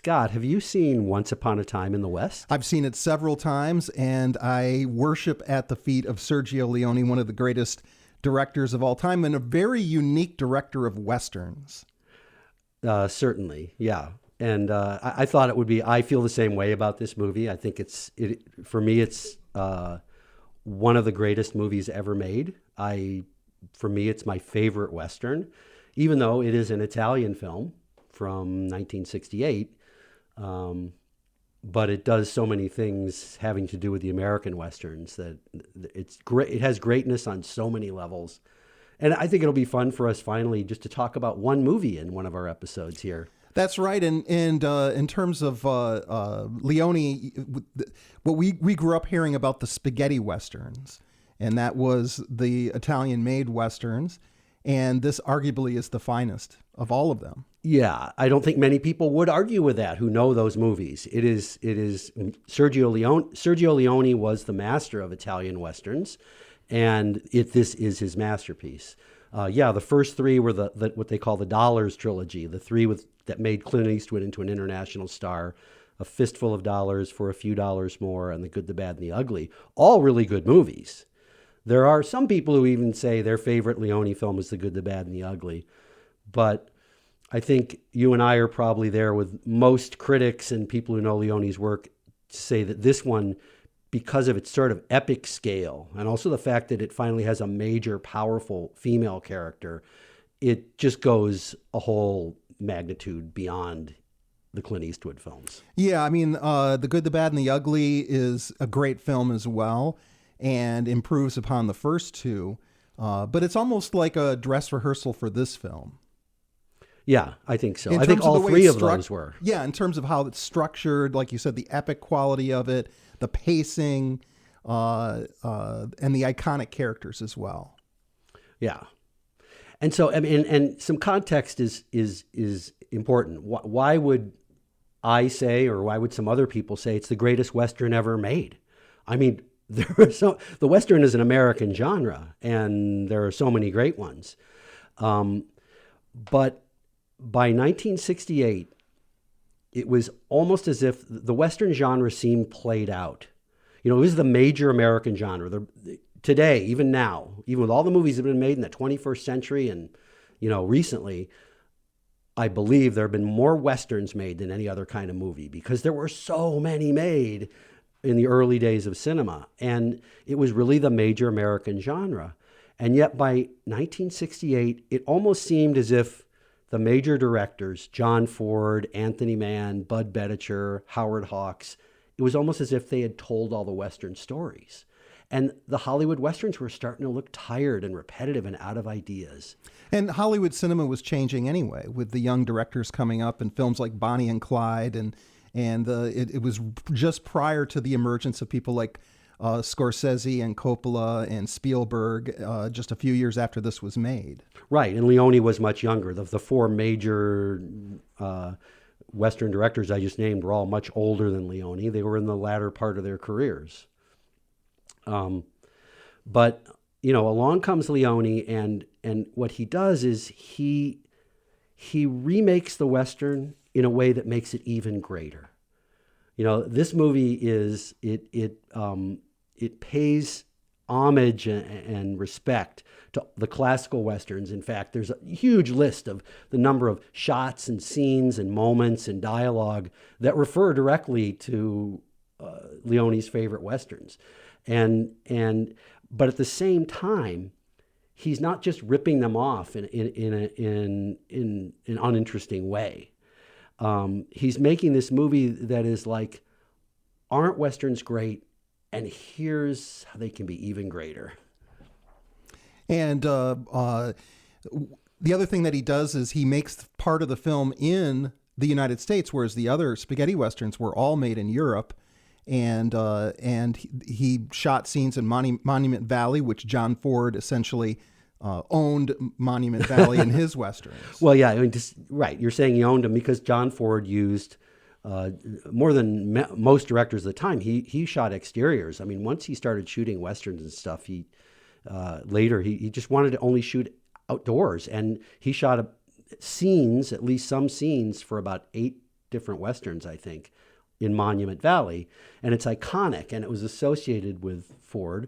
Scott, have you seen Once Upon a Time in the West? I've seen it several times, and I worship at the feet of Sergio Leone, one of the greatest directors of all time, and a very unique director of Westerns. Certainly, yeah. And I thought it would be, I feel the same way about this movie. I think for me, it's one of the greatest movies ever made. For me, it's my favorite Western, even though it is an Italian film from 1968. But it does so many things having to do with the American Westerns that it's great. It has greatness on so many levels. And I think it'll be fun for us finally just to talk about one movie in one of our episodes here. That's right. And in terms of Leone, what we grew up hearing about the spaghetti Westerns, and that was the Italian-made Westerns. And this arguably is the finest of all of them. Yeah, I don't think many people would argue with that who know those movies. It is Sergio Leone. Sergio Leone was the master of Italian Westerns, and this is his masterpiece. The first three were the what they call the Dollars trilogy, the three that made Clint Eastwood into an international star, A Fistful of Dollars, For a Few Dollars More, and The Good, the Bad, and the Ugly. All really good movies. There are some people who even say their favorite Leone film is The Good, the Bad, and the Ugly. But I think you and I are probably there with most critics and people who know Leone's work to say that this one, because of its sort of epic scale, and also the fact that it finally has a major, powerful female character, it just goes a whole magnitude beyond the Clint Eastwood films. Yeah, I mean, The Good, the Bad, and the Ugly is a great film as well, and improves upon the first two. But it's almost like a dress rehearsal for this film. Yeah, I think so. I think all three of those were. Yeah, in terms of how it's structured, like you said, the epic quality of it, the pacing, and the iconic characters as well. Yeah. And so, I mean, and some context is important. Why would I say, or why would some other people say it's the greatest Western ever made? I mean, the Western is an American genre, and there are so many great ones. But by 1968, it was almost as if the Western genre seemed played out. You know, it was the major American genre. Today, even now, even with all the movies that have been made in the 21st century and, recently, I believe there have been more Westerns made than any other kind of movie because there were so many made in the early days of cinema. And it was really the major American genre. And yet by 1968, it almost seemed as if the major directors, John Ford, Anthony Mann, Bud Betticher, Howard Hawks, it was almost as if they had told all the Western stories. And the Hollywood Westerns were starting to look tired and repetitive and out of ideas. And Hollywood cinema was changing anyway, with the young directors coming up and films like Bonnie and Clyde. And it was just prior to the emergence of people like Scorsese and Coppola and Spielberg, just a few years after this was made. Right, and Leone was much younger. The four major Western directors I just named were all much older than Leone. They were in the latter part of their careers. But, along comes Leone, and what he does is he remakes the Western in a way that makes it even greater. This movie it pays homage and respect to the classical Westerns. In fact, there's a huge list of the number of shots and scenes and moments and dialogue that refer directly to Leone's favorite Westerns. But at the same time, he's not just ripping them off in an uninteresting way. He's making this movie that is like, aren't Westerns great? And here's how they can be even greater. And the other thing that he does is he makes part of the film in the United States, whereas the other spaghetti Westerns were all made in Europe. And he shot scenes in Monument Valley, which John Ford essentially owned Monument Valley in his Westerns. Well, yeah, I mean, right. You're saying he owned them because John Ford used more than most directors at the time. He shot exteriors. I mean, once he started shooting Westerns and stuff, he just wanted to only shoot outdoors. And he shot scenes, at least some scenes, for about 8 different Westerns, I think, in Monument Valley. And it's iconic, and it was associated with Ford.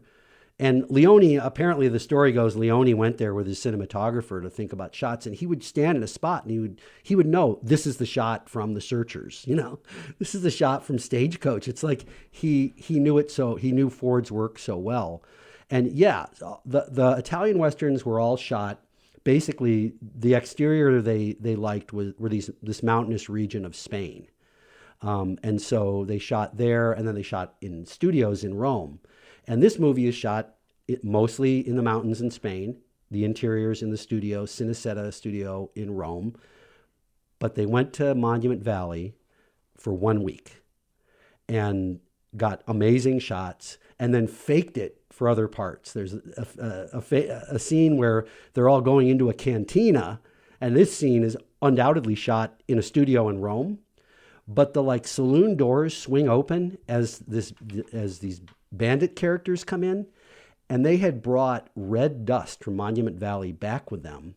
And Leone, apparently the story goes, Leone went there with his cinematographer to think about shots, and he would stand in a spot and he would know, this is the shot from The Searchers, you know, this is the shot from Stagecoach. It's like he knew it, so he knew Ford's work so well. And yeah, the Italian Westerns were all shot, basically the exterior they liked were this mountainous region of Spain. And so they shot there, and then they shot in studios in Rome. And this movie is shot mostly in the mountains in Spain. The interior's in the studio, Cinecetta studio in Rome. But they went to Monument Valley for 1 week and got amazing shots and then faked it for other parts. There's a scene where they're all going into a cantina, and this scene is undoubtedly shot in a studio in Rome. But the saloon doors swing open as these bandit characters come in, and they had brought red dust from Monument Valley back with them.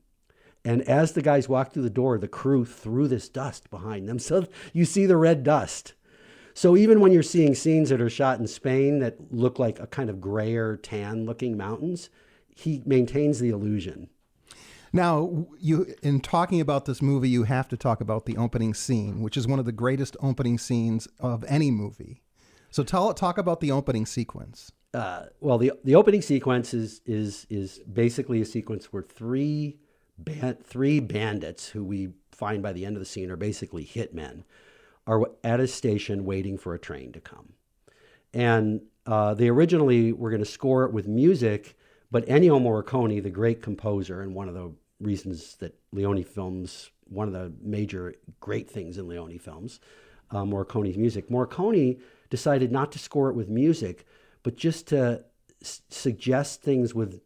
And as the guys walked through the door, the crew threw this dust behind them. So you see the red dust. So even when you're seeing scenes that are shot in Spain that look like a kind of grayer, tan-looking mountains, he maintains the illusion. Now, in talking about this movie, you have to talk about the opening scene, which is one of the greatest opening scenes of any movie. So talk about the opening sequence. Well, the opening sequence is basically a sequence where three bandits, who we find by the end of the scene are basically hitmen, are at a station waiting for a train to come. And they originally were going to score it with music, but Ennio Morricone, the great composer, and one of the reasons that Leone films, one of the major great things in Leone films, Morricone's music. Morricone decided not to score it with music, but just to suggest things with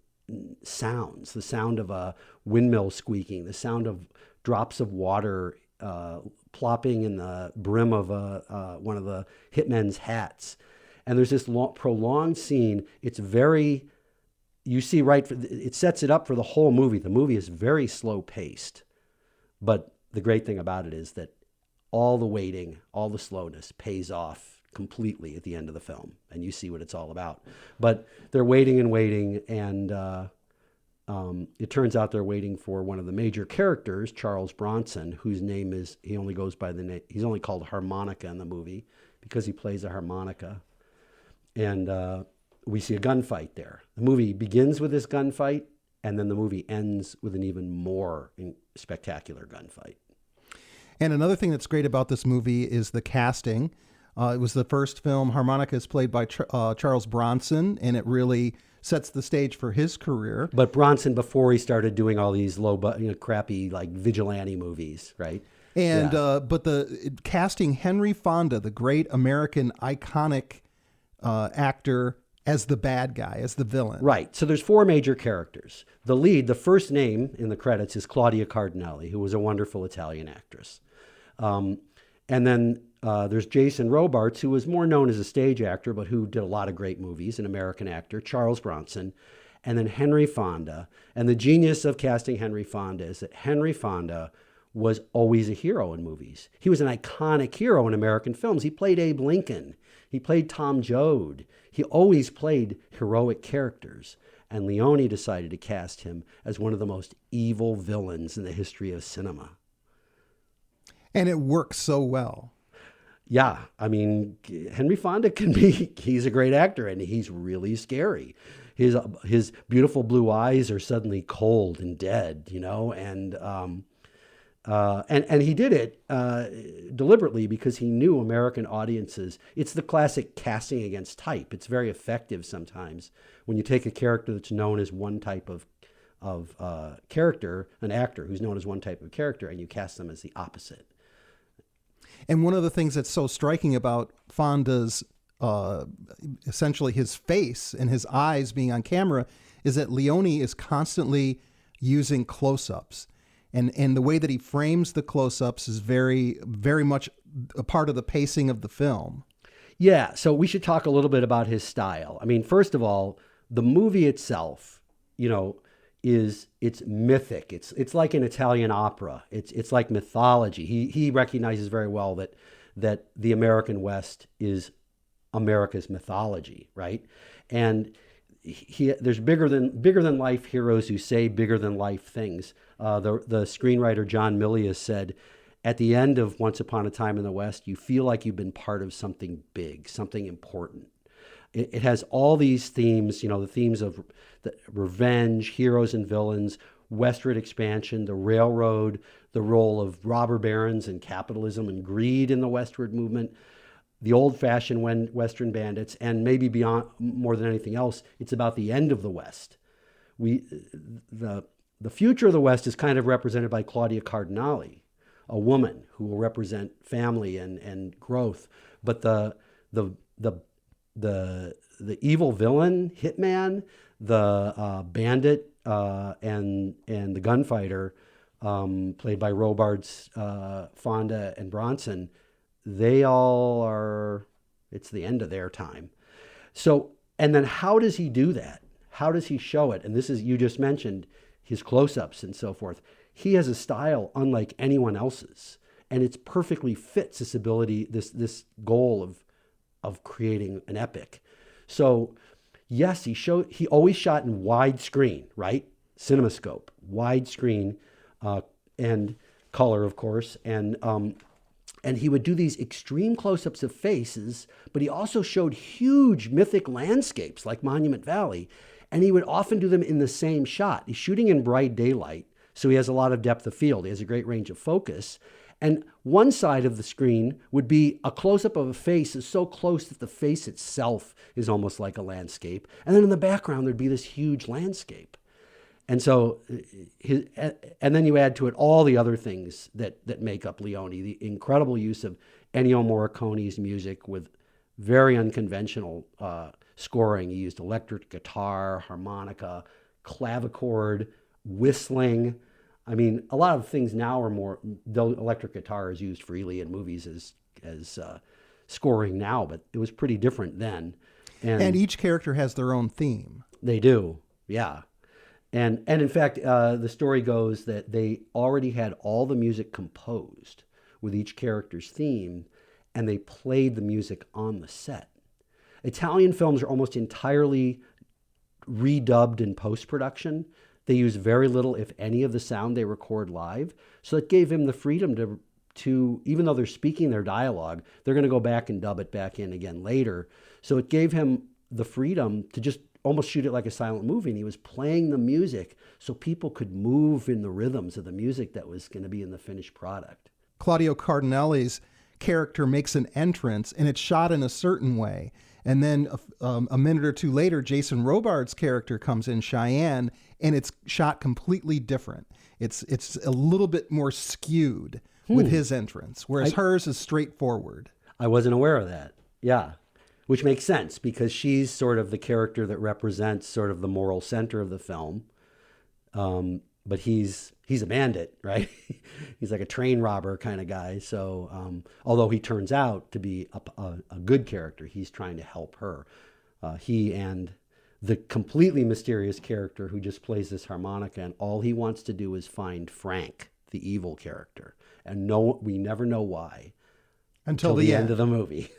sounds, the sound of a windmill squeaking, the sound of drops of water plopping in the brim of one of the hitmen's hats. And there's this prolonged scene. It's very, you see it sets it up for the whole movie. The movie is very slow paced, but the great thing about it is that all the waiting, all the slowness pays off completely at the end of the film, and you see what it's all about. But they're waiting and waiting, and it turns out they're waiting for one of the major characters, Charles Bronson, whose name is, he's only called Harmonica in the movie because he plays a harmonica. And we see a gunfight there. The movie begins with this gunfight, and then the movie ends with an even more spectacular gunfight. And another thing that's great about this movie is the casting. It was the first film. Harmonica is played by Charles Bronson, and it really sets the stage for his career. But Bronson, before he started doing all these crappy vigilante movies, right? And but the casting Henry Fonda, the great American iconic actor, as the bad guy, as the villain. Right. So there's four major characters. The lead, the first name in the credits is Claudia Cardinale, who was a wonderful Italian actress. And then there's Jason Robards, who was more known as a stage actor, but who did a lot of great movies, an American actor, Charles Bronson, and then Henry Fonda. And the genius of casting Henry Fonda is that Henry Fonda was always a hero in movies. He was an iconic hero in American films. He played Abe Lincoln. He played Tom Joad. He always played heroic characters. And Leone decided to cast him as one of the most evil villains in the history of cinema. And it works so well. Yeah, I mean, Henry Fonda he's a great actor, and he's really scary. His beautiful blue eyes are suddenly cold and dead, and he did it deliberately because he knew American audiences. It's the classic casting against type. It's very effective sometimes when you take a character that's known as one type of character, an actor who's known as one type of character, and you cast them as the opposite. And one of the things that's so striking about Fonda's, essentially his face and his eyes being on camera, is that Leone is constantly using close-ups. And the way that he frames the close-ups is very, very much a part of the pacing of the film. Yeah, so we should talk a little bit about his style. I mean, first of all, the movie itself, it's mythic. It's like an Italian opera. It's like mythology. He recognizes very well that the American West is America's mythology, right? And there's bigger than life heroes who say bigger than life things. The screenwriter John Milius said, at the end of Once Upon a Time in the West, you feel like you've been part of something big, something important. It has all these themes, the themes of the revenge, heroes and villains, westward expansion, the railroad, the role of robber barons and capitalism and greed in the westward movement, the old-fashioned Western bandits, and maybe beyond, more than anything else, it's about the end of the West. The future of the West is kind of represented by Claudia Cardinale, a woman who will represent family and growth. But the evil villain, hitman, the bandit, and the gunfighter, played by Robards, Fonda, and Bronson, they all are, it's the end of their time. So, and then how does he do that? How does he show it? And this is, you just mentioned his close-ups and so forth. He has a style unlike anyone else's, and it perfectly fits this ability, this goal of creating an epic. So, yes, he always shot in widescreen, right? CinemaScope, widescreen, and color, of course, and he would do these extreme close-ups of faces, but he also showed huge mythic landscapes like Monument Valley, and he would often do them in the same shot. He's shooting in bright daylight, so he has a lot of depth of field. He has a great range of focus. And one side of the screen would be a close-up of a face is so close that the face itself is almost like a landscape. And then in the background, there'd be this huge landscape. And so, and then you add to it all the other things that make up Leone, the incredible use of Ennio Morricone's music with very unconventional scoring. He used electric guitar, harmonica, clavichord, whistling. I mean, a lot of things now are more, though electric guitar is used freely in movies as scoring now, but it was pretty different then. And each character has their own theme. They do, yeah. And in fact, the story goes that they already had all the music composed with each character's theme, and they played the music on the set. Italian films are almost entirely redubbed in post-production. They use very little, if any, of the sound they record live. So it gave him the freedom to even though they're speaking their dialogue, they're going to go back and dub it back in again later. So it gave him the freedom to just almost shoot it like a silent movie, and he was playing the music so people could move in the rhythms of the music that was going to be in the finished product. Claudio Cardinale's character makes an entrance, and it's shot in a certain way. And then a minute or two later, Jason Robards' character comes in, Cheyenne, and it's shot completely different. It's a little bit more skewed with his entrance, whereas hers is straightforward. I wasn't aware of that. Yeah. Which makes sense because she's sort of the character that represents sort of the moral center of the film. But he's a bandit, right? He's like a train robber kind of guy. So although he turns out to be a good character, he's trying to help her. He and the completely mysterious character who just plays this harmonica, and all he wants to do is find Frank, the evil character. And we never know why until the end of the movie.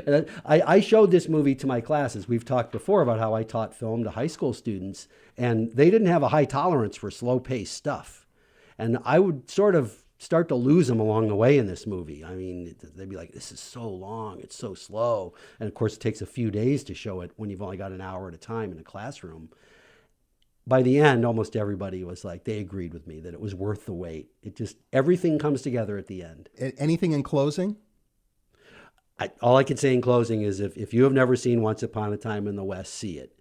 And I showed this movie to my classes. We've talked before about how I taught film to high school students, and they didn't have a high tolerance for slow-paced stuff. And I would sort of start to lose them along the way in this movie. I mean, they'd be like, this is so long, it's so slow. And of course, it takes a few days to show it when you've only got an hour at a time in a classroom. By the end, almost everybody was like, they agreed with me that it was worth the wait. Everything comes together at the end. Anything in closing? All I can say in closing is if you have never seen Once Upon a Time in the West, see it.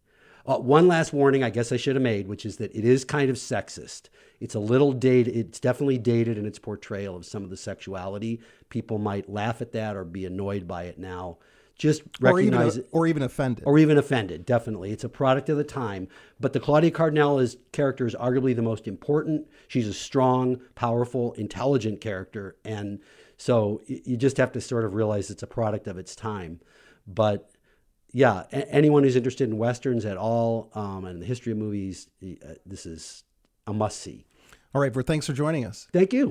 One last warning I guess I should have made, which is that it is kind of sexist. It's a little dated. It's definitely dated in its portrayal of some of the sexuality. People might laugh at that or be annoyed by it now. Just recognize it. Or even offended. Or even offended, definitely. It's a product of the time. But the Claudia Cardinale's character is arguably the most important. She's a strong, powerful, intelligent character. And so you just have to sort of realize it's a product of its time. But yeah, anyone who's interested in Westerns at all and the history of movies, this is a must-see. All right, Bert, thanks for joining us. Thank you.